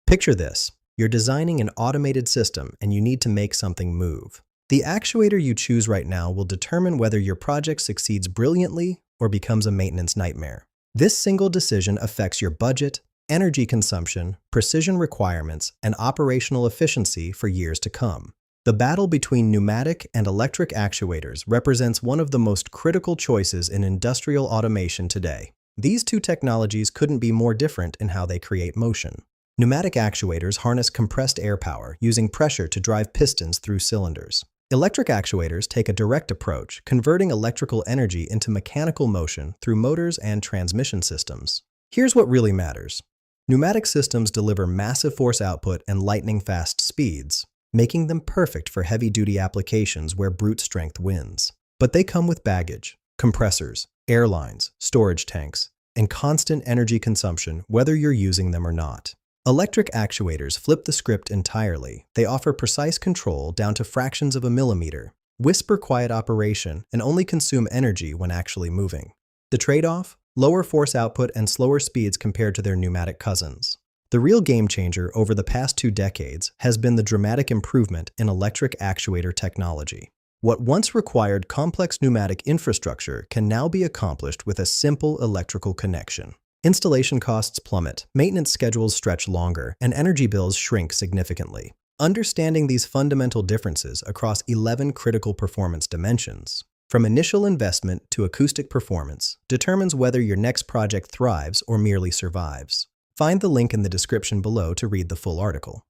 Picture this. You're designing an automated system and you need to make something move. The actuator you choose right now will determine whether your project succeeds brilliantly or becomes a maintenance nightmare. This single decision affects your budget, energy consumption, precision requirements, and operational efficiency for years to come. The battle between pneumatic and electric actuators represents one of the most critical choices in industrial automation today. These two technologies couldn't be more different in how they create motion. Pneumatic actuators harness compressed air power using pressure to drive pistons through cylinders. Electric actuators take a direct approach, converting electrical energy into mechanical motion through motors and transmission systems. Here's what really matters. Pneumatic systems deliver massive force output and lightning-fast speeds, making them perfect for heavy-duty applications where brute strength wins. But they come with baggage, compressors, airlines, storage tanks, and constant energy consumption whether you're using them or not. Electric actuators flip the script entirely. They offer precise control down to fractions of a millimeter, whisper-quiet operation, and only consume energy when actually moving. The trade-off? Lower force output and slower speeds compared to their pneumatic cousins. The real game changer over the past 2 decades has been the dramatic improvement in electric actuator technology. What once required complex pneumatic infrastructure can now be accomplished with a simple electrical connection. Installation costs plummet, maintenance schedules stretch longer, and energy bills shrink significantly. Understanding these fundamental differences across 11 critical performance dimensions, from initial investment to acoustic performance, determines whether your next project thrives or merely survives. Find the link in the description below to read the full article.